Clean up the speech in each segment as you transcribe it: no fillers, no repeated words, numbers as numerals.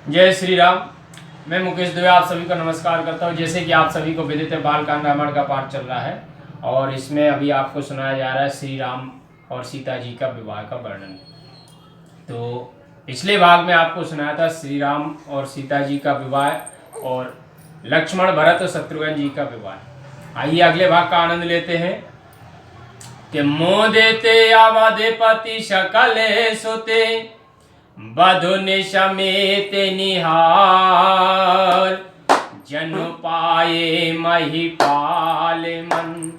जय श्री राम। मैं मुकेश दुबे आप सभी को नमस्कार करता हूँ। जैसे कि आप सभी को विदित है, बालकांड रामायण का पाठ चल रहा है और इसमें अभी आपको सुनाया जा रहा है श्री राम और सीता जी का विवाह का वर्णन। तो पिछले भाग में आपको सुनाया था श्री राम और सीता जी का विवाह और लक्ष्मण भरत और शत्रुघ्न जी का विवाह। आइए अगले भाग का आनंद लेते हैं कि मोह देते आवादेपति शकले सोते बधुन समेत निहार जनु पाए महिपाल मन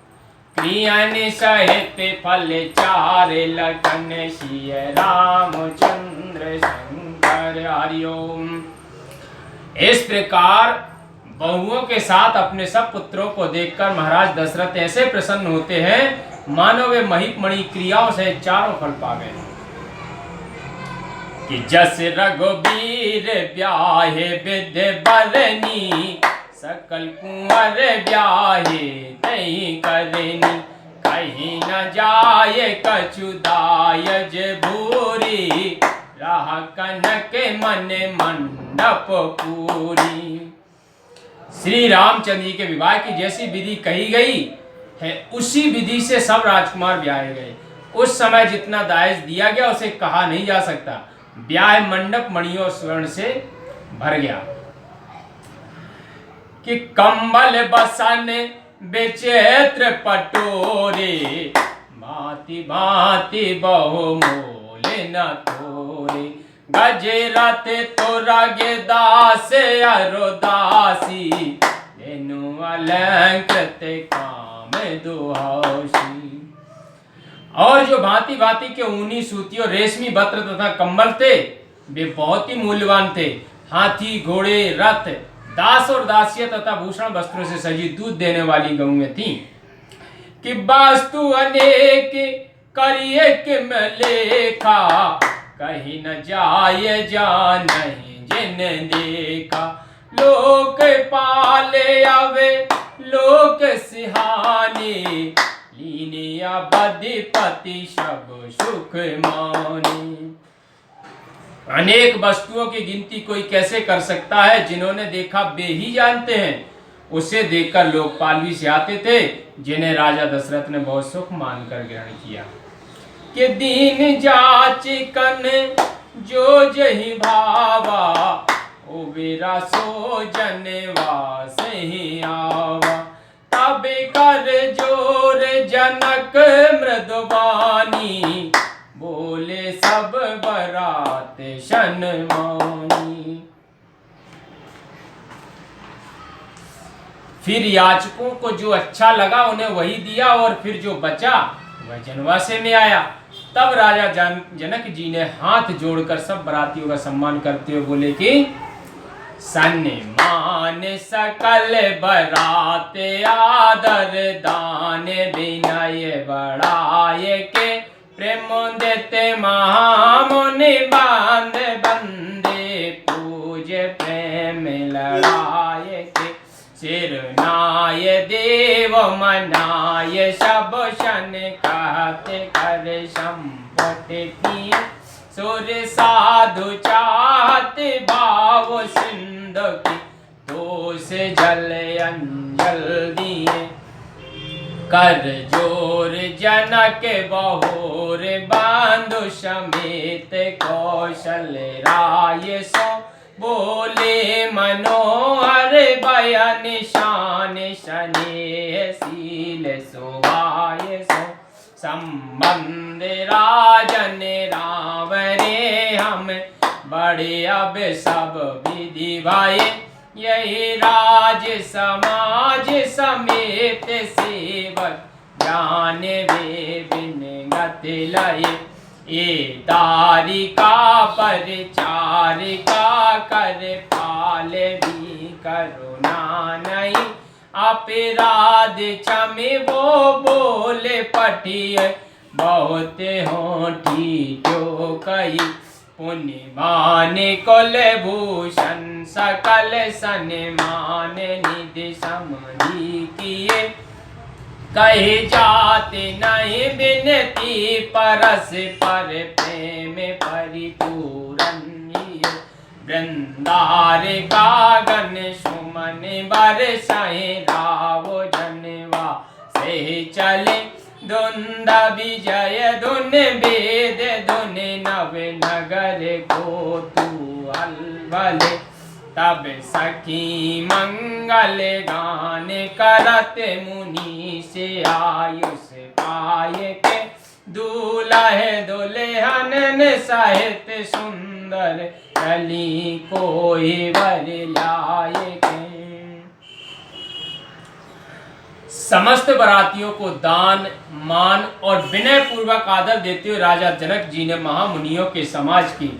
क्रियन सहित फल चार लखन सिय रामचंद्र शंकर हरिओम। इस प्रकार बहुओं के साथ अपने सब पुत्रों को देखकर महाराज दशरथ ऐसे प्रसन्न होते हैं मानो वे महिपमणि क्रियाओं से चारों फल पा गए कि जस रघुबीर ब्याहे विद्य बरनी सकल कुंवर ब्याहे नहीं करनी कहीं न जाए कछु दायज भूरी राह कनक मन मंडप पूरी। श्री रामचंद्र जी के विवाह की जैसी विधि कही गई है उसी विधि से सब राजकुमार ब्याहे गए। उस समय जितना दायज दिया गया उसे कहा नहीं जा सकता। ब्याह मंडप मणियों स्वर्ण से भर गया कि कंबल बसन विचित्र पटोरे भांति भांति बहुमूल न तोरे गजरथ तो रगे दास अरुदासी धेनु अलंकृत काम दुहासी। और जो भांति भांति के ऊनी सूती और रेशमी वस्त्र तथा कंबल थे वे बहुत ही मूल्यवान थे। हाथी घोड़े रथ दास और दासियां तथा भूषण वस्त्रों से सजी दूध देने वाली गऊएं थीं कि वास्तु अनेक करिए किम लेखा कहीं न जाए जा नहीं जिन देखा लोक पाले आवे लोक सिहानी लीनिया बधिपति सब सुख मानी। अनेक वस्तुओं की गिनती कोई कैसे कर सकता है, जिन्होंने देखा वे ही जानते हैं। उसे देखकर लोकपाल भी से आते थे जिन्हें राजा दशरथ ने बहुत सुख मानकर ग्रहण किया कि दीन जाचिकन जो जही भावा ओ बेरा सो जनवा सही आवा तब कर जोर जनक मृदुबानी बोले सब बरात शनमानी। फिर याचकों को जो अच्छा लगा उन्हें वही दिया और फिर जो बचा वह जनवासे में आया। तब राजा जनक जी ने हाथ जोड़कर सब बरातियों का सम्मान करते हुए बोले कि सन्मान सकल बरात आदर दान विनय बड़ाए के प्रेम देते महामुनि बांध बंदे पूज प्रेम लड़ाए के सिर नाय देव मनाय सब शन कहते कर संपट की सुर साधु चाहते भाव सिंधु की तो से जल अंजल दिए कर जोर जनक बहोर बांधु समेत कौशल राय सो बोले मनोहर बया निशान शने शील शोभाय सो संबंध राजन रावरे हम बड़े अब सब विधि भाई यही राज समाज समेत सेवक ज्ञान वे बिन गति लय ए दारिका परिचारिका कर पाल भी करुणा नहीं अपराध क्षमे वो बोले पठिए बहुत होठी जो कई पुण्य मान कुल भूषण सकल सन्मान निधि समधि किए कहे जाते नहीं बिनती परस पर प्रेम परिपूरन वृंदारे कागन सुमन बरसाए राव जनवा से चले धुंद विजय धुन वेद धुन नव नगर को तू अलबले तब सखी मंगल गान करत मुनि से आयुष पाए के दूल्हा दुल्हन सहित सुंदर कली कोई वर लाए के। समस्त बरातियों को दान मान और विनय पूर्वक आदर देते हुए राजा जनक जी ने महामुनियों के समाज की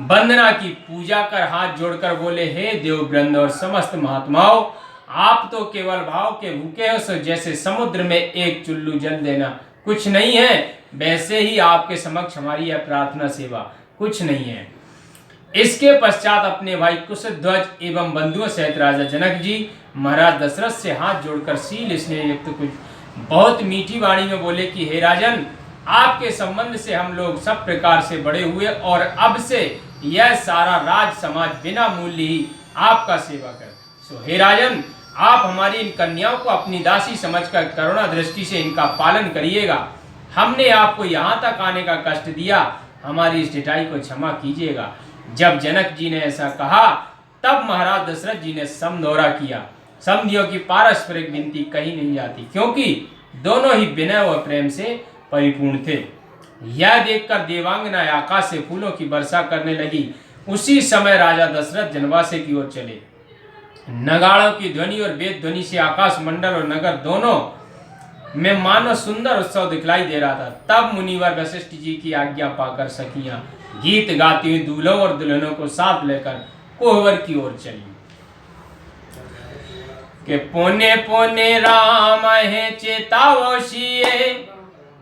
वंदना की, पूजा कर हाथ जोड़कर बोले, हे देववृंद और समस्त महात्माओं, आप तो केवल भाव के भूखे हो, सो जैसे समुद्र में एक चुल्लू जल देना कुछ नहीं है, वैसे ही आपके समक्ष हमारी यह प्रार्थना सेवा कुछ नहीं है। इसके पश्चात अपने भाई कुशध्वज एवं बंधुओं सहित राजा जनक जी महाराज दशरथ से हाथ जोड़कर शील स्नेह युक्त कुछ बहुत मीठी वाणी में बोले कि हे राजन, आपके संबंध से हम लोग सब प्रकार से बड़े हुए और अब से यह सारा राज समाज बिना मूल्य ही आपका सेवा कर। सो हे राजन, आप हमारी इन कन्याओं को अपनी दासी समझकर करुणा दृष्टि से इनका पालन करिएगा। हमने आपको यहाँ तक आने का कष्ट दिया, हमारी इस ढिठाई को क्षमा कीजिएगा। जब जनक जी ने ऐसा कहा तब महाराज दशरथ जी ने समदौरा किया। समधियों की पारस्परिक विनती कही नहीं जाती, क्योंकि दोनों ही विनय व प्रेम से परिपूर्ण थे। यह देखकर देवांगना आकाश से फूलों की वर्षा करने लगी। उसी समय राजा दशरथ जनवासे की ओर चले। नगाड़ों की ध्वनि और वेद ध्वनि से आकाश मंडल और नगर दोनों में मानो सुंदर उत्सव दिखलाई दे रहा था। तब मुनिवर वशिष्ठ जी की आज्ञा पाकर सखियां गीत गाती हुई दूल्हों और दुल्हनों को साथ लेकर कोहबर की ओर चली कि पुण्य पुण्य राम है चेतावशिये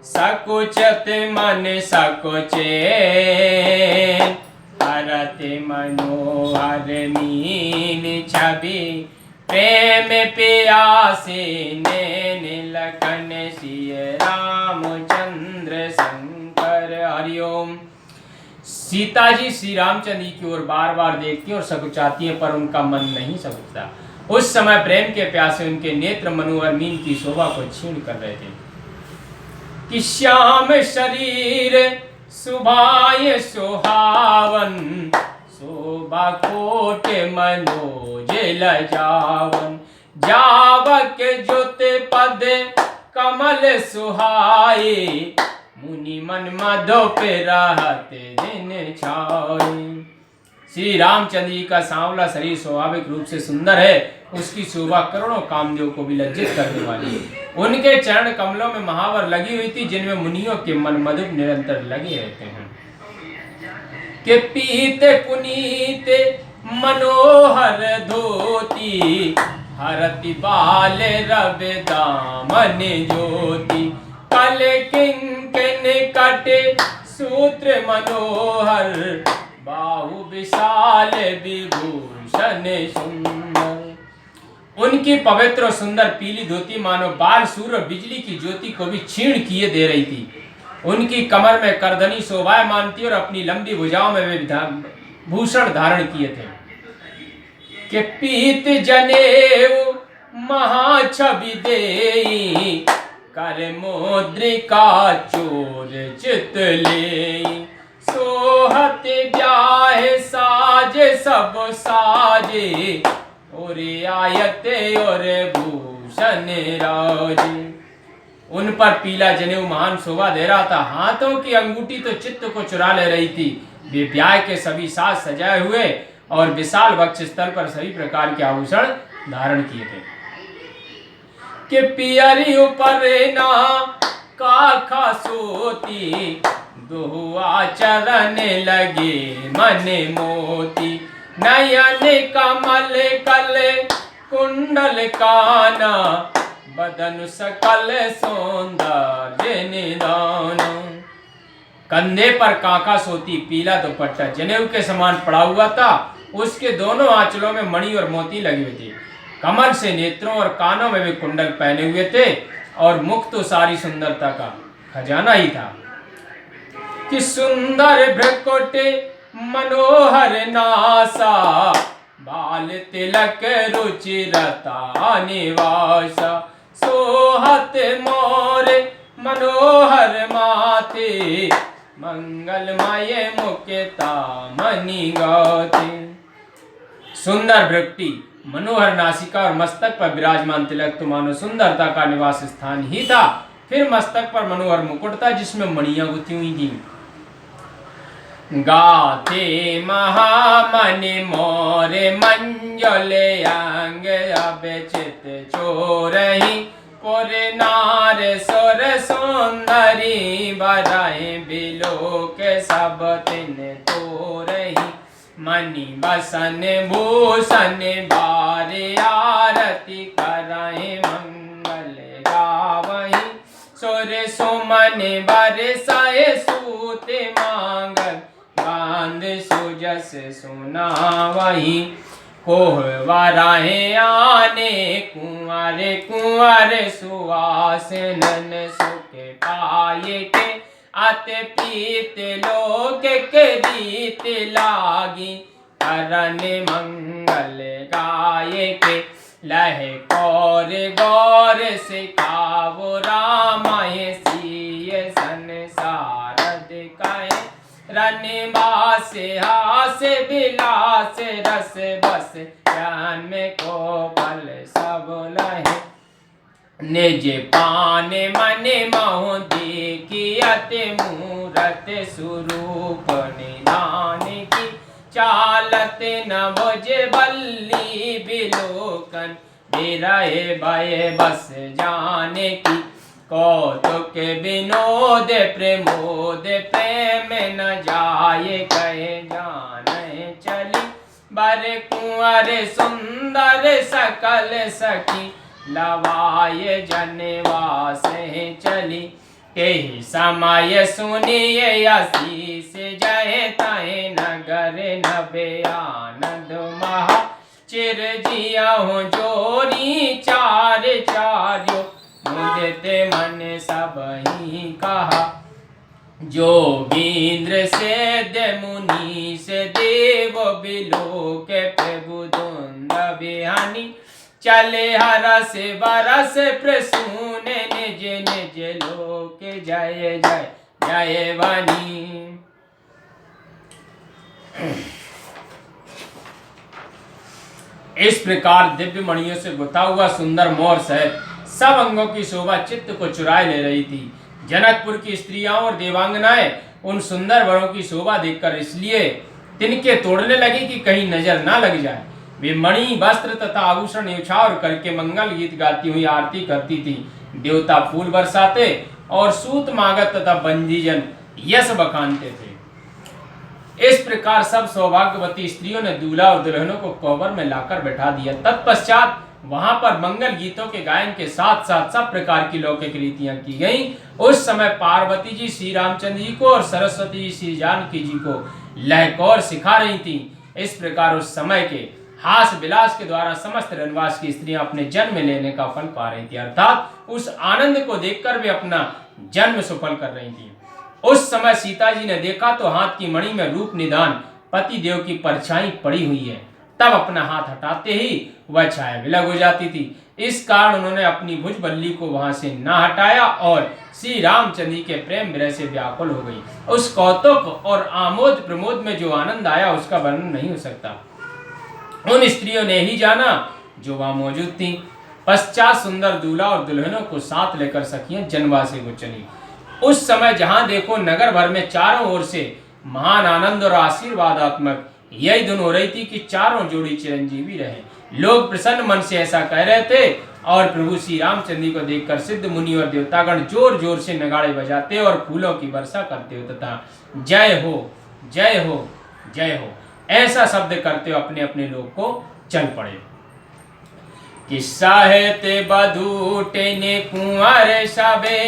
सकुचत मन सकुचे हरत मनोहर मीन छवि प्रेम प्यासे नैन लखन सिय रामचंद्र शंकर। हरिओम। सीता जी श्री रामचंद्र की ओर बार बार देखती और सकुचाती हैं, पर उनका मन नहीं सकुचता। उस समय प्रेम के प्यासे उनके नेत्र मनोहर मीन की शोभा को क्षीण कर रहे थे कि श्याम शरीर सुभाय सुहावन शोभा कोट मनोज लजावन जावक ज्योत पद कमल सुहाए मुनि मन मधो पे रहत दिन छाए। श्री रामचंद्र जी का सांवला शरीर स्वाभाविक रूप से सुंदर है, उसकी शोभा करोड़ों कामदेव को भी लज्जित करने वाली है। उनके चरण कमलों में महावर लगी हुई थी, जिनमें मुनियों के मन मधुर निरंतर लगे रहते हैं कि पीते पुनीते मनोहर धोती हरति बाल रव दामन ज्योति कल किंकन कटे सूत्र मनोहर बाहु विशाल विभूषण सुंदर। उनकी पवित्र और सुंदर पीली धोती मानो बाल सूर्य और बिजली की ज्योति को भी क्षीण किए दे रही थी। उनकी कमर में करधनी शोभायमान थी और अपनी लंबी भुजाओं में वे भूषण धारण किए थे कि पीत जनेऊ महाछवि देई कर मुद्रिका चोर चित लेई सोहत ब्याह साज सब साजे और आयते और भूषण राजे। उन पर पीला जनेऊ महान शोभा दे रहा था। हाथों की अंगूठी तो चित्त को चुरा ले रही थी। वे ब्याह के सभी साज सजाए हुए और विशाल वक्ष स्थल पर सभी प्रकार के आभूषण धारण किए थे कि पियरी ऊपर ना काखा सोती दोहुआ चरण लगे मन मोती नयन कमल कल कुंडल काना बदन सकल सौंदर्य निदान। कंधे पर काका सोती पीला दुपट्टा जनेऊ के समान पड़ा हुआ था। उसके दोनों आंचलों में मणि और मोती लगे हुए थे। कमर से नेत्रों और कानों में भी कुंडल पहने हुए थे और मुख तो सारी सुंदरता का खजाना ही था कि सुंदर भ्रकुटे मनोहर नासा, बाल तिलक रुचिरता निवासा। सोहत मोर मनोहर माथे, मंगलमय मुक्ता मणि गौते। सुंदर भृकुटी, मनोहर नासिका और मस्तक पर विराजमान तिलक तो मानो सुंदरता का निवास स्थान ही था। फिर मस्तक पर मनोहर मुकुट था जिसमें मणियां गुथी हुई थी। गाथे महामणि मोरे मंजले अंग, अब चित चोरही पुर नार सुर सुंदरी। बराए बिलोक सब तिन तोरही, मणि बसन भूषण बारे। आरती कराए मंगल गावही, सुर सुमन बरसाए सूते मांगल। बांध सुजस सुनावही, कोहवराहे आने कुंवर कुंवर। सुवासनन सुख पाए के, अति प्रीत लोक के रीत लागी। करन मंगल गाये के, लह कौर गौर सिखावो। रामाय सिय संसार दिखाए, रन बास हास विलास। रस बस ज्ञान में को फल सब लहे, निज पान मन महु देखी। अति मूरत स्वरूप निधान की, चालत न भुज बल्ली बिलोकन। बिरहे भय बस जाने की, कौतुक विनोद प्रमोद। प्रेम न जाए कहे जाने चली, बर कुंवर सुंदर सकल सखी। लवाए जनवास चली, के समय सुनिए आशीष जय। तय नगर नभे आनंद महा, चिर जियाहु जोरी चार चार्यो। मुदित मन सब ही कहा, जोगींद्र से मुनि से देव बिलोक। प्रभु धुंध बिहानी, चले हरस बरस प्रसून। निज निज लोक जय जय जय बनी। इस प्रकार दिव्य मणियों से गुथा हुआ सुंदर मोर सहित सब अंगों की शोभा चित्त को चुराए ले रही थी। जनकपुर की स्त्रियां और देवांगनाएं उन सुंदर वरों की शोभा देखकर इसलिए तिनके तोड़ने लगी कि कहीं नजर ना लग जाए। वे मणि वस्त्र तथा आभूषण न्यौछावर करके मंगल गीत गाती हुई आरती करती थी। देवता फूल बरसाते और सूत मागत तथा बंदीजन यश बखानते थे। इस प्रकार सब सौभाग्यवती स्त्रियों ने दूल्हा और दुल्हनों को कोहबर में लाकर बैठा दिया। तत्पश्चात वहां पर मंगल गीतों के गायन के साथ साथ सब प्रकार की लौकिक रीतियां की गईं। उस समय पार्वती जी श्री रामचंद्र जी को और सरस्वती जी श्री जानकी जी को लहकौर सिखा रही थी। इस प्रकार उस समय के हास विलास के द्वारा समस्त रनवास की स्त्रियां अपने जन्म लेने का फल पा रही थी, अर्थात उस आनंद को देखकर वे अपना जन्म सफल कर रही थी। उस समय सीता जी ने देखा तो हाथ की मणि में रूप निधान पति देव की परछाई पड़ी हुई है। तब अपना हाथ हटाते ही वह छाया विलग हो जाती थी। इस कारण उन्होंने अपनी भुज बल्ली को वहां से न हटाया और श्री रामचंद्र जी के प्रेम विरह से व्याकुल हो गई। उस कौतुक और आमोद प्रमोद में जो आनंद आया उसका वर्णन नहीं हो सकता। उन स्त्रियों ने ही जाना जो वहां मौजूद थी। पश्चात सुंदर दूल्हा और दुल्हनों को साथ लेकर सखियां जनवासे को चली। उस समय जहां देखो नगर भर में चारों ओर से महान आनंद और आशीर्वादात्मक यही धुन हो रही थी कि चारों जोड़ी चिरंजीवी रहे। लोग प्रसन्न मन से ऐसा कह रहे थे और प्रभु श्री रामचंद्र को देखकर सिद्ध मुनि और देवतागण जोर जोर से नगाड़े बजाते और फूलों की वर्षा करते हो तथा जय हो जय हो जय हो ऐसा शब्द करते हो अपने अपने लोग को चल पड़े। किस्सा है ते बधूटे ने कुंवर सबे,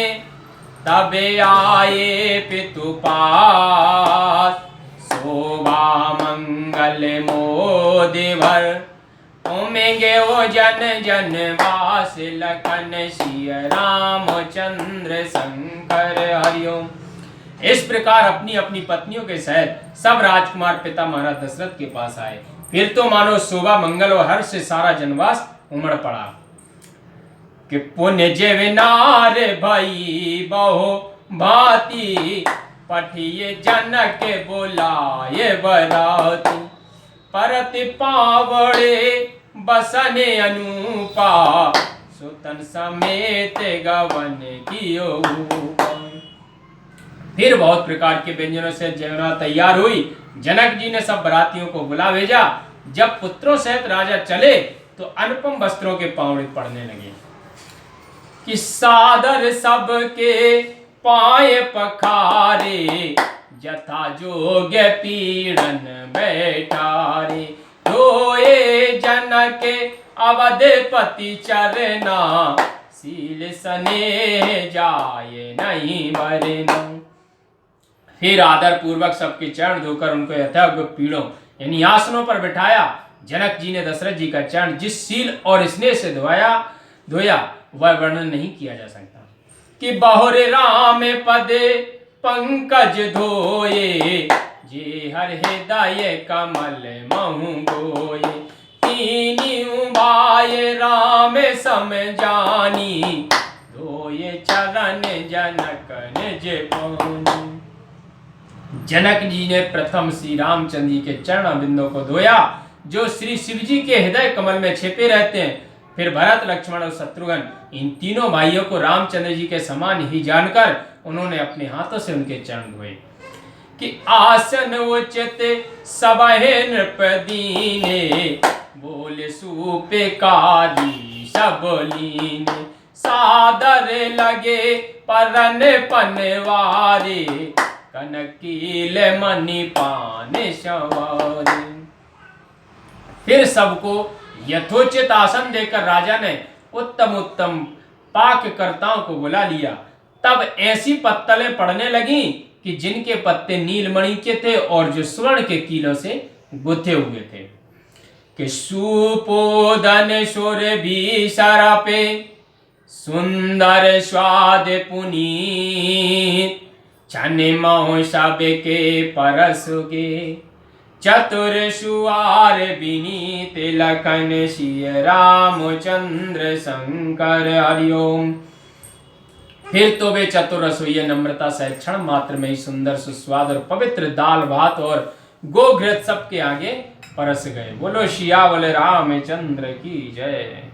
तबे आए पितु पास। शोभा मंगल मोदि भर, उमेंगे ओ जन जन वास। लखन सिय रामचंद्र शंकर हरिओम। इस प्रकार अपनी अपनी पत्नियों के सहित सब राजकुमार पिता महाराज दशरथ के पास आए। फिर तो मानो शोभा मंगल और हर्ष से सारा जनवास उमड़ पड़ा कि पुण्य जेव नार भाई बहु भांति पठिए जनक बोलाए बराती परति पावड़े बसने अनुपा सुतन समेत गवन कियो। फिर बहुत प्रकार के व्यंजनों से जयमाला तैयार हुई। जनक जी ने सब बरातियों को बुला भेजा। जब पुत्रों सहित राजा चले तो अनुपम वस्त्रों के पावड़े पड़ने लगे कि सादर सबके पाए पखारे जथा जोग्य पीड़न बैठारे रोए जनक अवधपति चरना सील सने जाए नहीं मरना। फिर आदर पूर्वक सबके चरण धोकर उनको यथायोग्य पीड़ों यानी आसनों पर बिठाया। जनक जी ने दशरथ जी का चरण जिस सील और स्नेह से धोया वह वर्णन नहीं किया जा सकता कि बहुरे राम पदे पंकज धोए जे हर हृदय कमल महु गोये तीनी उबाय राम सम जानी धोए चरण जनक निज पौनी। जनक जी ने प्रथम श्री रामचंद्र जी के चरण बिंदों को धोया जो श्री शिव जी के हृदय कमल में छिपे रहते हैं। फिर भरत लक्ष्मण और शत्रुघ्न इन तीनों भाइयों को रामचंद्र जी के समान ही जानकर उन्होंने अपने हाथों से उनके चरण धोए कि आसन उचित सबहे नृप दीने बोले सूपे कारी सब लीने सादर लगे परन पनवारे कनकील मणि पाने सवारे। फिर सबको यथोचित आसन देकर राजा ने उत्तम उत्तम पाककर्ताओं को बुला लिया। तब ऐसी पत्तलें पड़ने लगी कि जिनके पत्ते नीलमणि के थे और जो स्वर्ण के कीलों से गुथे हुए थे कि सुपोदन सुर भी सरापे सुंदर स्वाद पुनीत छने महो सब के परसुगे चतुर सुआर विनीत लखन सिय रामचंद्र शंकर हरिओम। फिर तो वे चतुर रसोइये नम्रता सहित क्षण मात्र में ही सुंदर सुस्वाद और पवित्र दाल भात और गोघृत सबके आगे परस गए। बोलो सियावल रामचंद्र की जय।